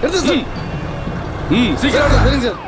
எடுத்து சார். சீக்கிரம் சரிங்க சார்.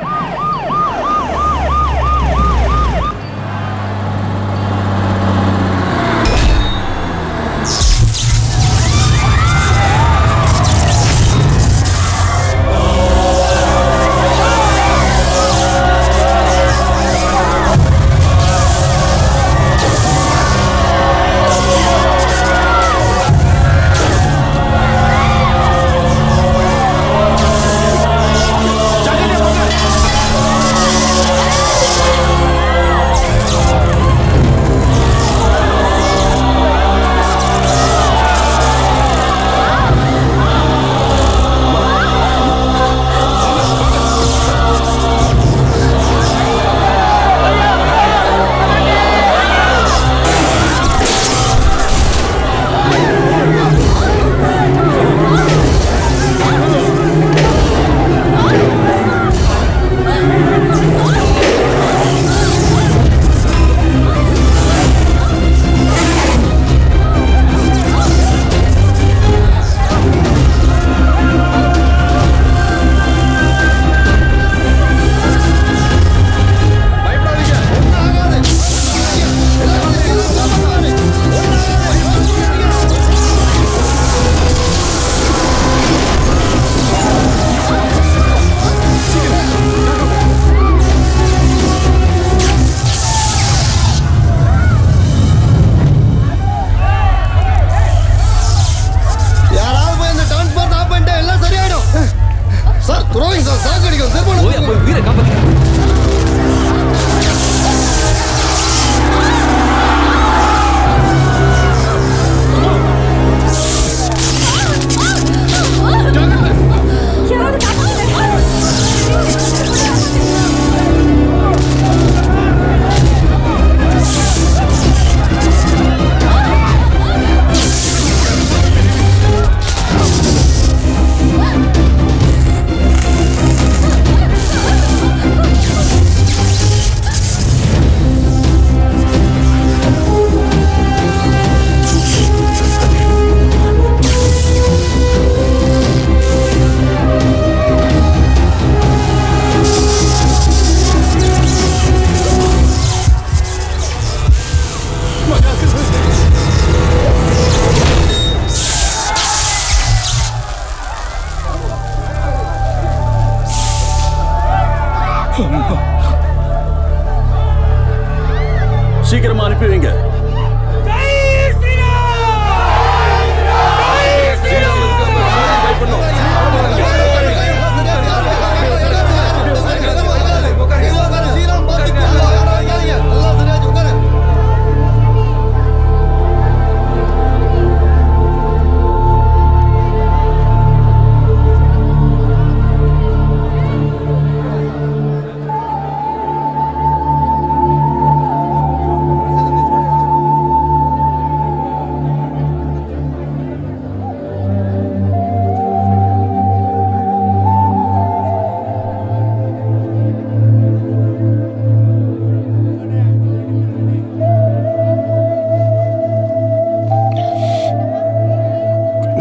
சீக்கிரமா அனுப்பி வைங்க.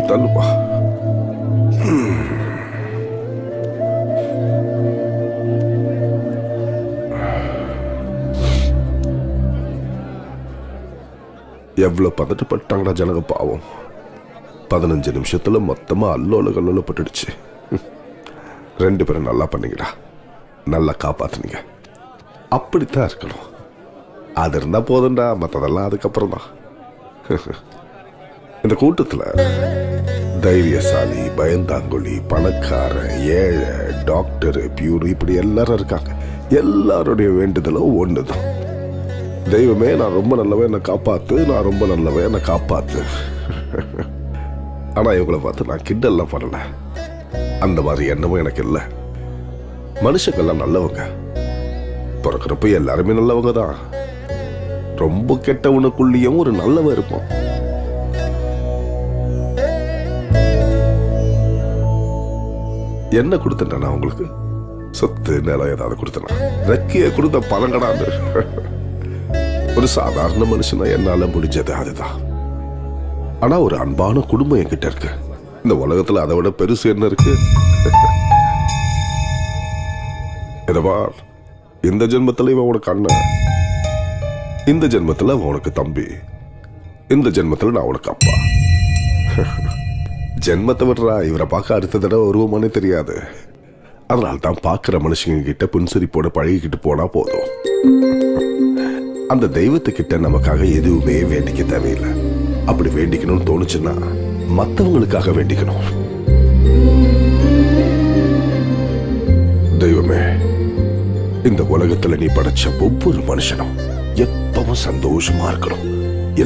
தள்ளுப்பா. எவ்வளவு பதட்டப்பட்டாங்கடா ஜனங்க பாவம். 15 நிமிஷத்துல மொத்தமா அல்லோல கல்லோல பட்டுடுச்சு. 2 பேரும் நல்லா பண்ணீங்கடா, நல்லா காப்பாத்துனீங்க. அப்படித்தான் இருக்கணும். அது இருந்தா போதும்டா, மற்றதெல்லாம் அதுக்கப்புறம் தான். இந்த கூட்டத்துல தைரியசாலி, பயந்தாங்கொழி, பணக்காரன், ஏழை, டாக்டர், பியூர், இப்படி எல்லாரும் இருக்காங்க. எல்லாருடைய வேண்டுதலும் ஒண்ணுதான், தெய்வமே நான் ரொம்ப நல்லவன் என்னை காப்பாத்து, நான் ரொம்ப நல்லவன் என்னை காப்பாத்து. ஆனா இவங்களை பார்த்து நான் கிண்டல்லாம் பண்ணல, அந்த மாதிரி எண்ணமும் எனக்கு இல்லை. மனுஷங்கள்லாம் நல்லவங்க, பிறக்கிறப்ப எல்லாருமே நல்லவங்க தான். ரொம்ப கெட்டவனுக்குள்ளேயும் ஒரு நல்லவன் இருப்பான். என்ன கொடுத்தேன் நான் உங்களுக்கு? சொத்து நிலம் ஏதாவது கொடுத்தேனா? ரெக்கைய கொடுத்த பழங்கடான்னு. ஒரு சாதாரண மனுஷனா என்னால முடிஞ்சது அதுதான். ஆனா ஒரு அன்பான குடும்பம் என்கிட்ட இருக்கு. இந்த உலகத்துல அதை விட பெருசு என்ன இருக்கு? இதவார், இந்த ஜென்மத்தில் இவன் உனக்கு அண்ணன், இந்த ஜென்மத்தில் அவன் உனக்கு தம்பி, இந்த ஜென்மத்தில் நான் உனக்கு அப்பா. ஜென்மத்தை விடுறா, இவரை பார்க்க அடுத்த தடவை உருவமானே தெரியாது. அதனால தான் பார்க்குற மனுஷங்க கிட்ட புன்சிரிப்போட பழகிக்கிட்டு போனா போதும். அந்த தெய்வத்துக்கிட்ட நமக்காக எதுவுமே வேண்டிக்க தேவையில்லை. அப்படி வேண்டிக்கணும்னு தோணுச்சுன்னா மற்றவங்களுக்காக வேண்டிக்கணும். தெய்வமே, இந்த உலகத்துல நீ படைச்ச ஒவ்வொரு மனுஷனும் எப்பவும் சந்தோஷமா இருக்கணும்,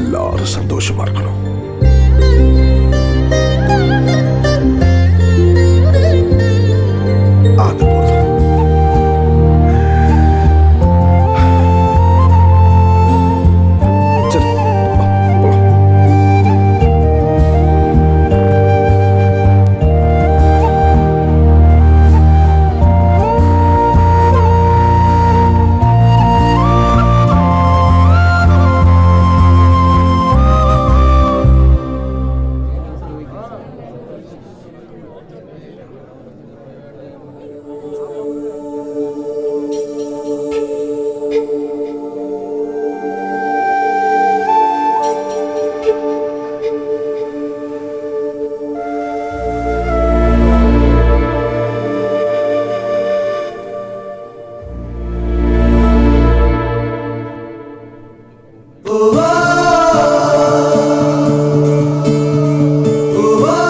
எல்லாரும் சந்தோஷமா இருக்கணும். அது போதும். சரி, வா, போலாம்.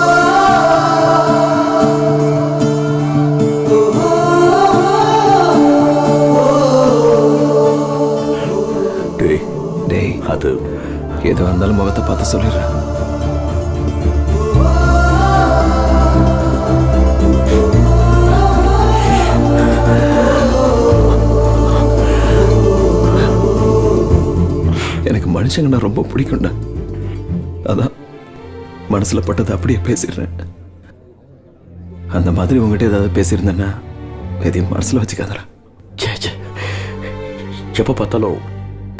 அது எது வந்தாலும் முகத்தை பார்த்து சொல்லிடுறேன். எனக்கு மனுஷங்கன்னா ரொம்ப பிடிக்கும்டா. அதான் மனசுல பட்டதை அப்படியே பேசிடுறேன். அந்த மாதிரி உங்ககிட்ட ஏதாவது பேசியிருந்தேன்னா எதையும் மனசுல வச்சுக்காதடா. எப்ப பார்த்தாலும்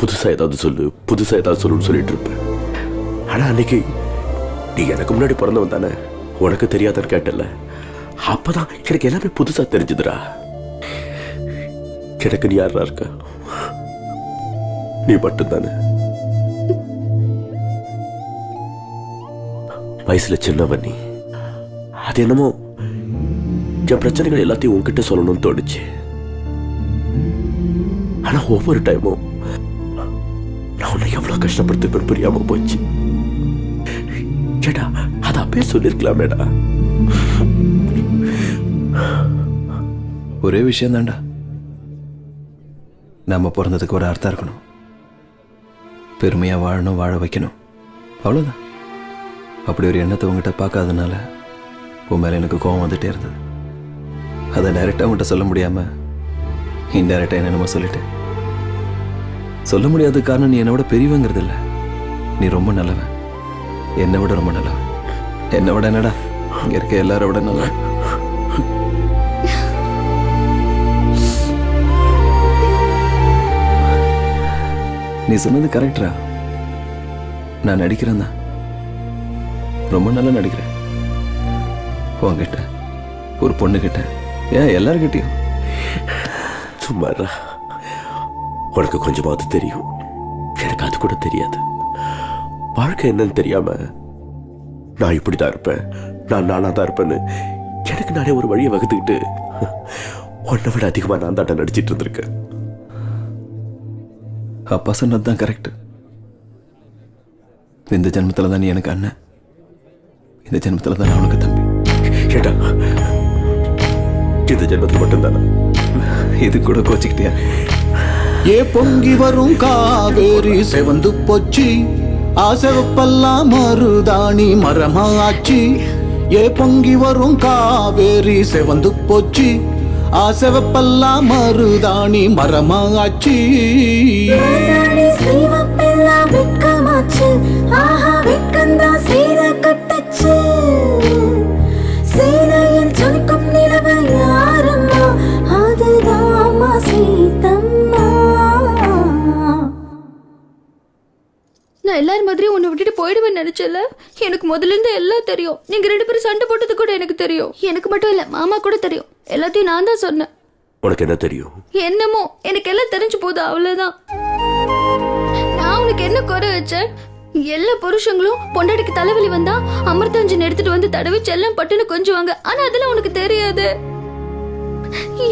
புதுசா ஏதாவது சொல்லு, புதுசா ஏதாவது சொல்லுன்னு சொல்லிட்டு இருப்பேன். ஆனா அன்னைக்கு நீ எனக்கு முன்னாடி பிறந்தவன் தானே, உனக்கு தெரியாதான்னு கேட்டல. அப்பதான் எனக்கு எல்லாமே புதுசா தெரிஞ்சுதுடா. எனக்கு நீ யாரா இருக்க? நீ மட்டும்தானே. வயசுல சின்னவன் நீ. அது என்னமோ என் பிரச்சனைகள் எல்லாத்தையும் உன்கிட்ட சொல்லணும்னு தோணுச்சு. ஆனா ஒவ்வொரு டைமும் நான் உன்னை எவ்வளவு கஷ்டப்படுத்திருப்பேன் புரியாம போச்சு. கேட்டா அதை அப்பயே சொல்லிருக்கலாமேடா. ஒரே விஷயம் தான்டா, நாம பிறந்ததுக்கு ஒரு அர்த்தம் இருக்கணும். பெருமையா வாழணும், வாழ வைக்கணும், அவ்வளவுதான். அப்படி ஒரு எண்ணத்தை உங்ககிட்ட பார்க்காதனால உன் மேல எனக்கு கோபம் வந்துட்டே இருந்தது. அதை டைரக்டா உங்ககிட்ட சொல்ல முடியாம இன்டைரக்டா என்னென்னமோ சொல்லிட்டேன். சொல்ல முடியாத காரணம் நீ என்னை விட பெரியவங்கிறது இல்லை, நீ ரொம்ப நல்லவன், என்னை விட ரொம்ப நல்லவன். என்னை விட என்னடா, இங்க இருக்க எல்லாரை விட நல்லவன். நீ சொன்னது கரெக்டா. நான் நடிக்கிறேன் தான், ரொம்ப நல்லா நடிக்கிறேன். உன்கிட்ட, ஒரு பொண்ணுகிட்ட, ஏன் எல்லார்கிட்டையும். சும்மாடா, உனக்கு கொஞ்சமாவது தெரியும், எனக்கு அது கூட தெரியாது. வாழ்க்கை என்னன்னு தெரியாம நான் இப்படிதான் இருப்பேன், நான் நானா தான் இருப்பேன்னு எனக்கு நானே ஒரு வழியை வகுத்துக்கிட்டு உன்னை விட அதிகமா நான் தான் நடிச்சிட்டு இருந்திருக்கேன். அப்பா சொன்னதுதான் கரெக்ட். இந்த ஜென்மத்துல தான் நீ எனக்கு அண்ணன், இந்த ஜென்மத்துல தான் அவனுக்கு தம்பி. கேட்டா இந்த ஜென்மத்தில் மட்டும்தானா? இது கூட கோச்சிக்கிட்டியா? ஏ பொங்கி வரும் காவேரி செவந்து போச்சு, ஆசவப்பெல்லாம் மருதாணி மரமாச்சு. ஏ பொங்கி வரும் காவேரி செவந்து போச்சு, ஆசவப்பெல்லாம் மருதாணி மரமாச்சு. நான் எல்லாரும் மாதிரி உன்னை விட்டுட்டு போயிடுவேன்னு நினைச்சல. எனக்கு முதல்ல இருந்து எல்லாம் தெரியும். நீங்க 2 பேரும் சண்டை போட்டது கூட எனக்கு தெரியும். எனக்கு மட்டும் இல்ல, மாமா கூட தெரியும். எல்லாத்தையும் நான் தான் சொன்னேன். உனக்கு என்ன தெரியும்? என்னமோ எனக்கு எல்லாம் தெரிஞ்சு போகுது, அவ்வளவுதான். நான் உனக்கு என்ன குறை வச்சேன்? எல்லா புருஷங்களும் பொண்டாட்டிக்கு தலைவலி வந்தா அமிர்தாஞ்சன் எடுத்துட்டு வந்து தடவை செல்லம் பட்டுன்னு கொஞ்சுவாங்க. ஆனா அதெல்லாம் உனக்கு தெரியாது.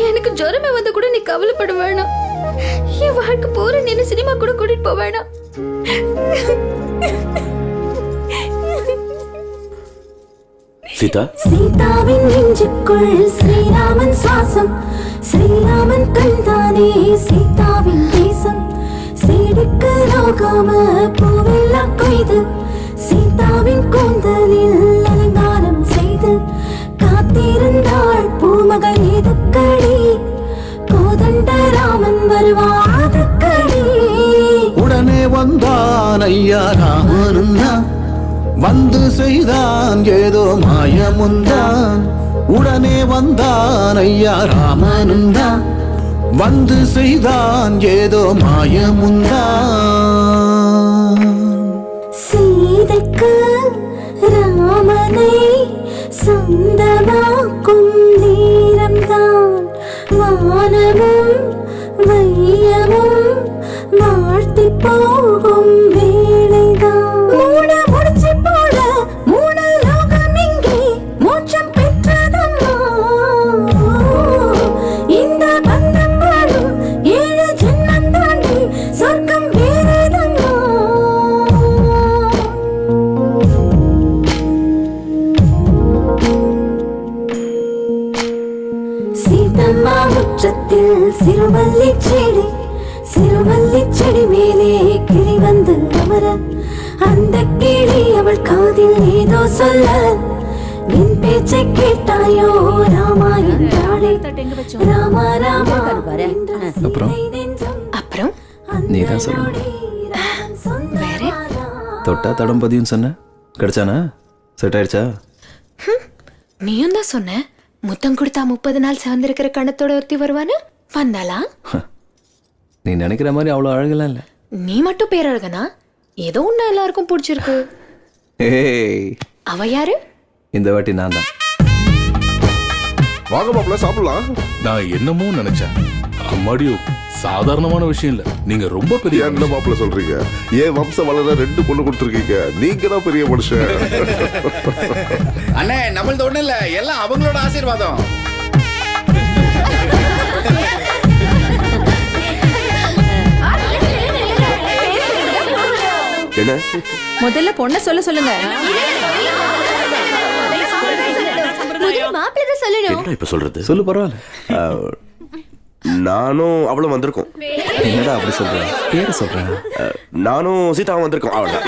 எனக்கு ஜுரமே வந்தா கூட நீ கவலைப்பட வேணாம். என் வாழ்க்கை போற நீ சினிமா கூட கூட்டிட்டு போக வேணாம். சீதா, சீதாவின் நெஞ்சுக்குள் ஸ்ரீராமன் சுவாசம், ஸ்ரீராமன் கண்தானே சீதாவின் தேசம். சீடுக்கு நோகாம பூவெல்லாம் கொய்து, சீதாவின் கூந்தலில் அலங்காரம் செய்து காத்திருந்தாள் பூமகள் எதுக்கடி, கோதண்ட ராமன் வருவாதுக்கடி. உடனே வந்தான் ஐயா ராமனுந்தான், வந்து செய்தான் ஏதோ மாயமுந்தான். உடனே வந்தான் ஐயா ராமனுந்தான், வந்து செய்தான் ஏதோ மாயமுந்தான். சீதைக்கு ராமனை சொந்தமாக்கும் நேரம்தான், வானமும் வையமும் வாழ்த்தி போகும் வேளைதான். மூட முடிச்சு போல 3 லோகம் இங்கே மோட்சம் பெற்றதம்மா. இந்த பந்தம் வாழும் 7 ஜென்மம் தாண்டி சொர்க்கம் வேறேதம்மா. சீதம்மா முற்றத்தில் சிறுமல்லி செடி, சிறுமல்லி செடி மேலே கிளி வந்து அமர, அந்த கிளி அவள் காதில் ஏதோ சொல்ல, என் பேச்சை கேட்டாயோ ராமா என்றாளே. ராமா ராமா அப்புறம்? அப்புறம் நீதான் சொல்லணும். வேற தொட்டா தடம் பதியும் சொன்ன, கிடைச்சானா? செட் ஆயிடுச்சா? நீயும் தான் சொன்ன, முத்தம் கொடுத்தா 30 நாள் சேர்ந்திருக்கிற கணத்தோட ஒருத்தி வருவான்னு. வந்தாளா? நீ நினைக்கிற மாதிரி அவ்வளோ அழகெல்லாம் இல்லை. நீ மட்டும் பேரழகனா? ஏதோ ஒண்ணு எல்லாருக்கும் பிடிச்சிருக்கு. ஏய், அவ யாரு? இந்த வாட்டி நான் தான். வாங்க மாப்பிள்ள சாப்பிடலாம். நான் என்னமோ நினைச்சேன். அம்மாடியோ, சாதாரணமான விஷயம் இல்ல. நீங்க ரொம்ப பெரிய என்ன மாப்பிள்ள சொல்றீங்க? ஏன் வம்சம் வளர 2 பொண்ணு கொடுத்துருக்கீங்க. நீங்க தான் பெரிய மனுஷன். அண்ணே, நம்மளது ஒண்ணு இல்ல, எல்லாம் அவங்களோட ஆசீர்வாதம். என்ன? முதல்ல பொண்ண சொல்லுங்க. மாப்பிள்ளை சொல்லணும். என்ன இப்ப சொல்றது? சொல்லு, பரவாயில்ல. நானும் அவளும் வந்திருக்கோம். என்னடா அப்படி சொல்றேன்? பேரை சொல்றேன். நானும் சீதாவும் வந்திருக்கோம். அவ்வளவுதான்.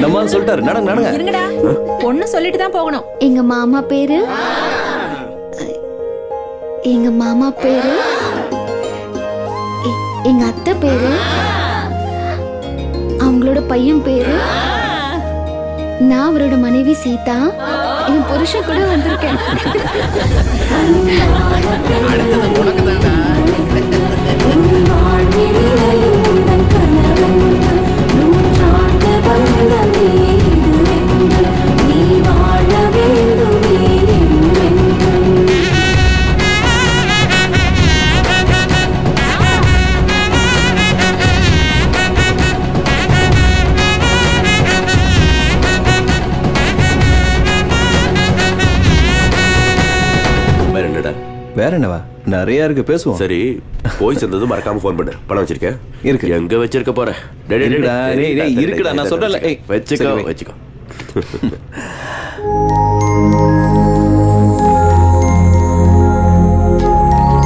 நம்ம சொல்லிட்டாரு. நடங்க நடங்க. இருங்கடா, பொண்ணு சொல்லிட்டு தான் போகணும். எங்க மாமா பேரு, எங்க மாமா பேரு, எங்க அத்தை பேரு, அவங்களோட பையன் பேரு, நான் அவரோட மனைவி சீதா, என் புருஷன் கூட வந்திருக்கேன். அடுத்தது உனக்கு தானா? வேற என்னவா? நிறைய இருக்கு, பேசுவோம். சரி, போய் சேர்ந்தது மறக்காம போன் பண்ணு. பணம் வச்சிருக்கேன். இருக்கு. எங்க வச்சிருக்க போற? இருக்குடா, நான் சொல்றேன்ல. வச்சுக்கோ சரி, வை. வச்சுக்கோ.